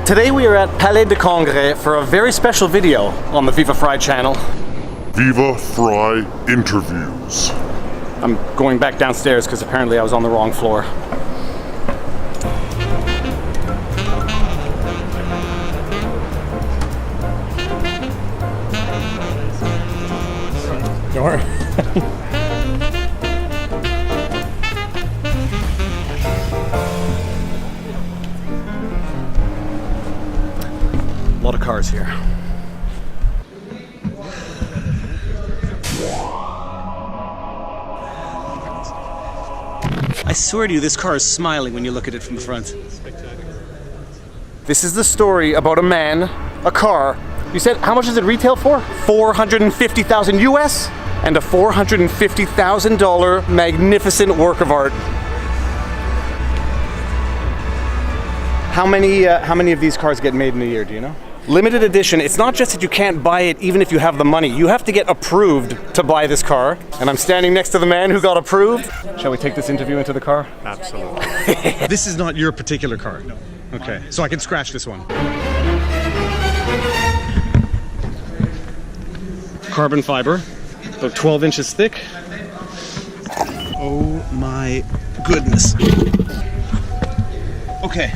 Today we are at Palais de Congrès for a very special video on the Viva Frei channel. Viva Frei interviews. I'm going back downstairs because apparently I was on the wrong floor. Don't worry. A lot of cars here. I swear to you, this car is smiling when you look at it from the front. This is the story about a man, a car. You said, how much does it retail for? $450,000 US and a $450,000 magnificent work of art. How many of these cars get made in a year, do you know? Limited edition, it's not just that you can't buy it even if you have the money. You have to get approved to buy this car. And I'm standing next to the man who got approved. Shall we take this interview into the car? Absolutely. This is not your particular car? No. Okay, so I can scratch this one. Carbon fiber, about 12 inches thick. Oh my goodness. Okay.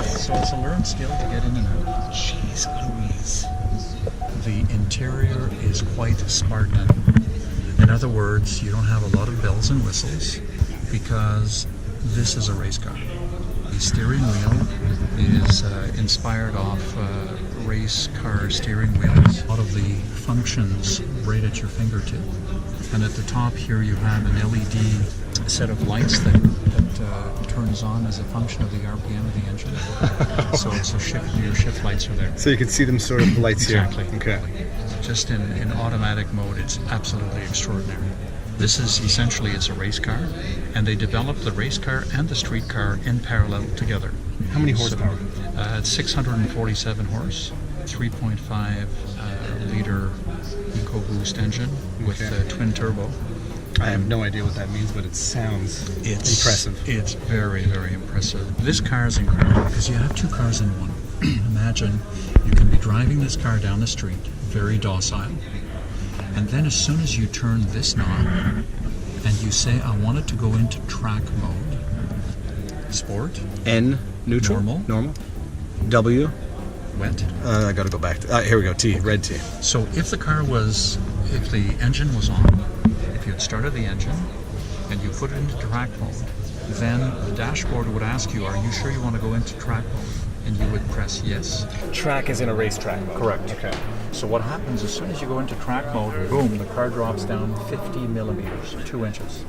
So it's a learned skill to get in and out. Jeez Louise. The interior is quite Spartan. In other words, you don't have a lot of bells and whistles because this is a race car. The steering wheel is inspired off race car steering wheels. A lot of the functions right at your fingertip. And at the top here you have an LED set of lights that turns on as a function of the RPM of the engine. So it's a shift, your shift lights are there. So you can see them sort of lights Exactly. here. Okay. Just in automatic mode, it's absolutely extraordinary. This is essentially, it's a race car, and they developed the race car and the street car in parallel together. How many horsepower? It's 647 horse, 3.5 liter EcoBoost engine with a twin turbo. I have no idea what that means, but it sounds impressive. It's very, very impressive. This car is incredible because you have two cars in one. Imagine you can be driving this car down the street, very docile, and then as soon as you turn this knob and you say, I want it to go into track mode, sport, N, neutral, normal, W, wet. I gotta go back to, here we go, T, red T. So if the engine was on, if you had started the engine and you put it into track mode, then the dashboard would ask you, are you sure you want to go into track mode? And you would press yes. Track is in a racetrack mode. Correct. Okay. So what happens as soon as you go into track mode, boom, the car drops down 50 millimeters, 2 inches.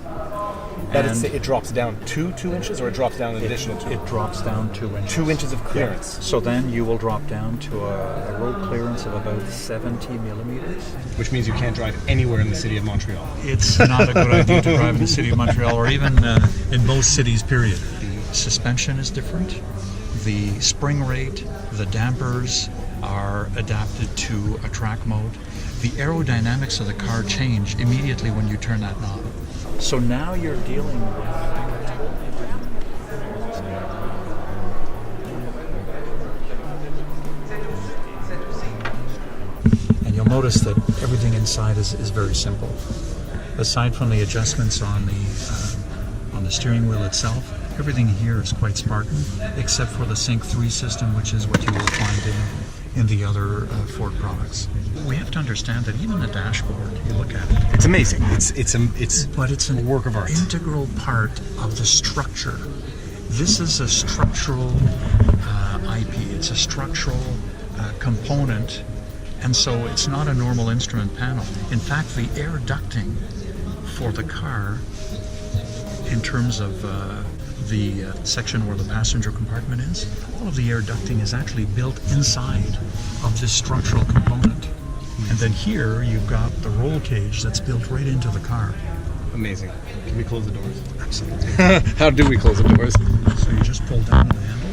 That is, it drops down 2 inches, or it drops down an additional 2? It drops down 2 inches. 2 inches of clearance. Yeah. So then you will drop down to a road clearance of about 70 millimeters. Which means you can't drive anywhere in the city of Montreal. It's not a good idea to drive in the city of Montreal, or even in most cities, period. Suspension is different. The spring rate, the dampers are adapted to a track mode. The aerodynamics of the car change immediately when you turn that knob. So now you're dealing with... And you'll notice that everything inside is very simple. Aside from the adjustments on the steering wheel itself, everything here is quite Spartan, except for the Sync 3 system, which is what you will find in the other Ford products. We have to understand that even the dashboard, you look at it. It's amazing. It's a work of art. Integral part of the structure. This is a structural IP. It's a structural component, and so it's not a normal instrument panel. In fact, the air ducting for the car, in terms of the section where the passenger compartment is, all of the air ducting is actually built inside of this structural component. And then here you've got the roll cage that's built right into the car. Amazing. Can we close the doors? Absolutely. How do we close the doors? So you just pull down on the handle.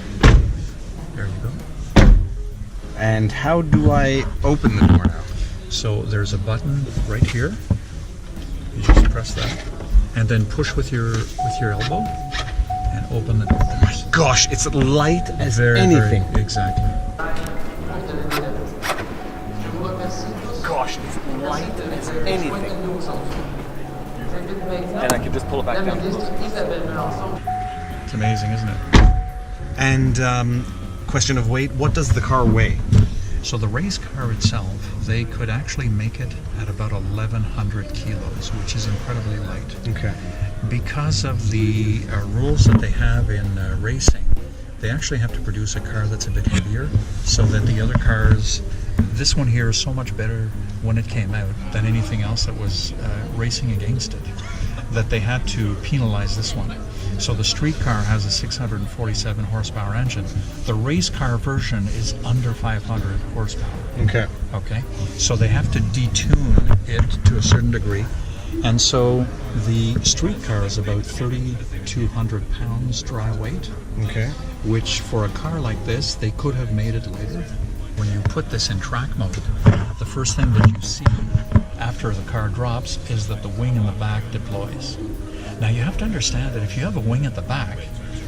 There you go. And how do I open the door now? So there's a button right here. You just press that, and then push with your elbow and open the doors. gosh, it's light as Very, anything. very, exactly. Gosh, it's light as anything. And I can just pull it back down. It's amazing, isn't it? And question of weight, what does the car weigh? So the race car itself, they could actually make it at about 1,100 kilos, which is incredibly light. Okay. Because of the rules that they have in racing, they actually have to produce a car that's a bit heavier, so that the other cars, this one here is so much better when it came out than anything else that was racing against it, that they had to penalize this one. So the street car has a 647 horsepower engine. The race car version is under 500 horsepower. Okay. Okay, so they have to detune it to a certain degree, and so the street car is about 3,200 pounds dry weight, Okay. which for a car like this, they could have made it lighter. When you put this in track mode, the first thing that you see after the car drops is that the wing in the back deploys. Now you have to understand that if you have a wing at the back,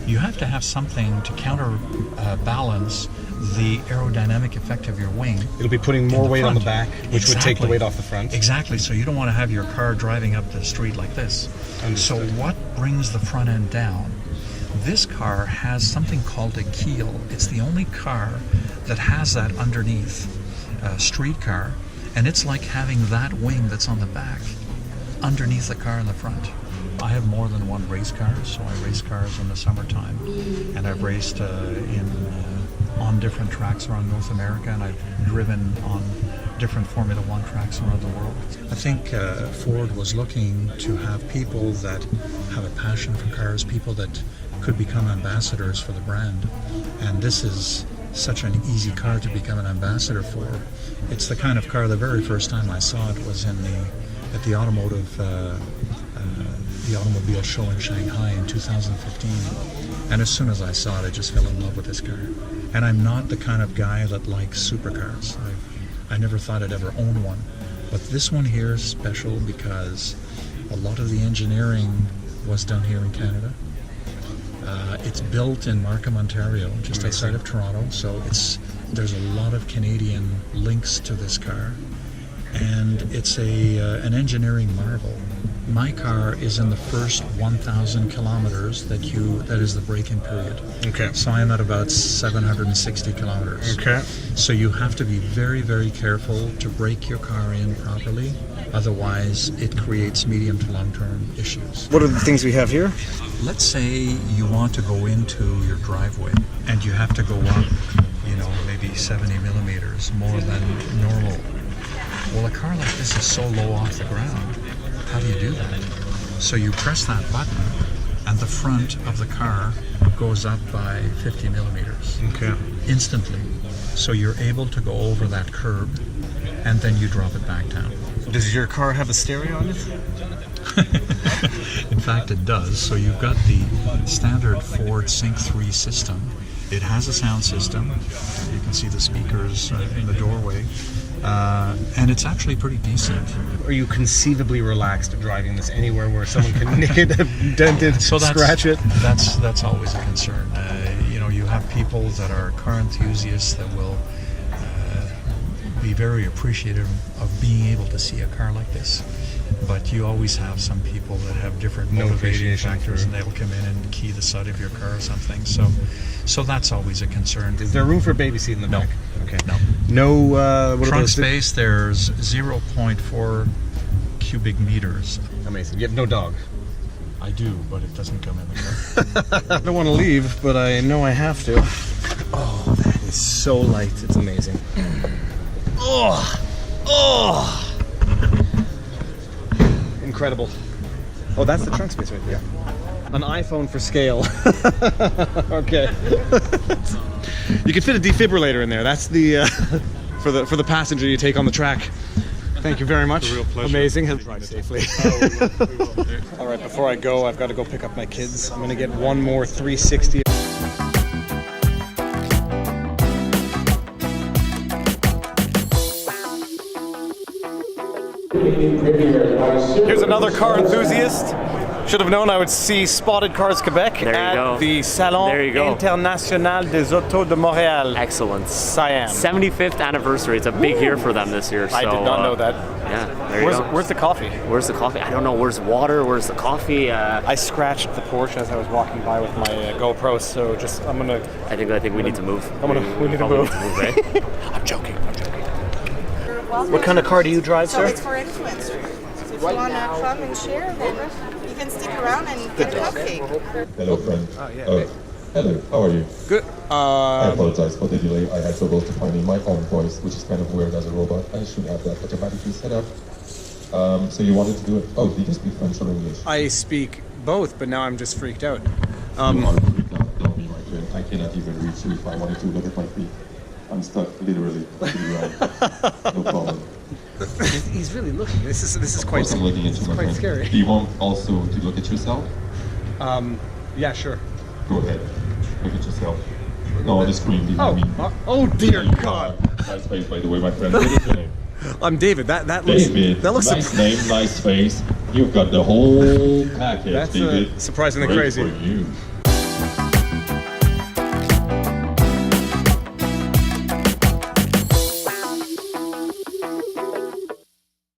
you have to have something to counterbalance the aerodynamic effect of your wing. It'll be putting more weight on the back, which would take the Exactly. weight off the front. Exactly, so you don't want to have your car driving up the street like this. Understood. So what brings the front end down? This car has something called a keel. It's the only car that has that underneath a street car, and it's like having that wing that's on the back underneath the car in the front. I have more than one race car, so I race cars in the summertime, and I've raced on different tracks around North America, and I've driven on different Formula One tracks around the world. I think Ford was looking to have people that have a passion for cars, people that could become ambassadors for the brand, and this is such an easy car to become an ambassador for. It's the kind of car, the very first time I saw it was at the automobile show in Shanghai in 2015, and as soon as I saw it, I just fell in love with this car. And I'm not the kind of guy that likes supercars. I never thought I'd ever own one, but this one here is special because a lot of the engineering was done here in Canada. It's built in Markham, Ontario, just outside of Toronto, so there's a lot of Canadian links to this car, and it's an engineering marvel. My car is in the first 1,000 kilometers that is the break-in period. Okay. So I'm at about 760 kilometers. Okay. So you have to be very, very careful to break your car in properly. Otherwise, it creates medium to long-term issues. What are the things we have here? Let's say you want to go into your driveway and you have to go up, maybe 70 millimeters more than normal. Well, a car like this is so low off the ground. How do you do that? So you press that button and the front of the car goes up by 50 millimeters. Okay. Instantly. So you're able to go over that curb and then you drop it back down. Does your car have a stereo on it? In fact, it does. So you've got the standard Ford Sync 3 system. It has a sound system. You can see the speakers in the doorway. And it's actually pretty decent. Are you conceivably relaxed driving this anywhere where someone can nick it, dent it, scratch it? That's always a concern. You have people that are car enthusiasts that will be very appreciative of being able to see a car like this. But you always have some people that have different motivating factors, and they'll come in and key the side of your car or something. So that's always a concern. Is there room for a baby seat in the back? Okay. No. What Trunk space, there's 0.4 cubic meters. Amazing. You have no dog? I do, but it doesn't come in the car. I don't want to leave, but I know I have to. Oh, that is so light. It's amazing. Oh! Incredible. Oh, that's the trunk space right there. An iPhone for scale. Okay. You can fit a defibrillator in there. That's the for the passenger you take on the track. Thank you very much. It's a real pleasure. Amazing. He'll drive safely. All right, before I go, I've got to go pick up my kids. I'm going to get one more 360. Here's another car enthusiast. Should have known I would see Spotted Cars Quebec There you at go. the Salon There you go. International des Autos de Montréal. Excellent. Siam. 75th anniversary. It's a big year for them this year. I so, did not know that. Yeah, there you go. Where's the coffee? Where's the coffee? I don't know. Where's the water? Where's the coffee? I scratched the Porsche as I was walking by with my GoPro, so just I'm gonna. I think we need to move. We need to probably move. Right? I'm joking. What kind of car do you drive, So sir? it's for influencers. So if you want to come and share, then you can stick around and get a cupcake. Hello, friend. Yeah. Hello, how are you? Good. I apologize for the delay. I had trouble to finding my own voice, which is kind of weird as a robot. I should have that automatically set up. So you wanted to do it? Oh, do you speak French or English? I speak both, but now I'm just freaked out. You are freaked out. Don't be my friend. I cannot even reach you if I wanted to. Look at my feet. I'm stuck, literally, to the ground. No problem. He's really looking. This is Of course I'm looking at you, my quite friend. scary. Do you want also to look at yourself? Yeah, sure. Go ahead. Look at yourself. No, on the screen. Oh dear There you God! are. Nice face, by the way, my friend. What is your name? I'm David. That looks. David, That looks. nice name, nice face. You've got the whole package, That's David. surprisingly Great crazy. for you.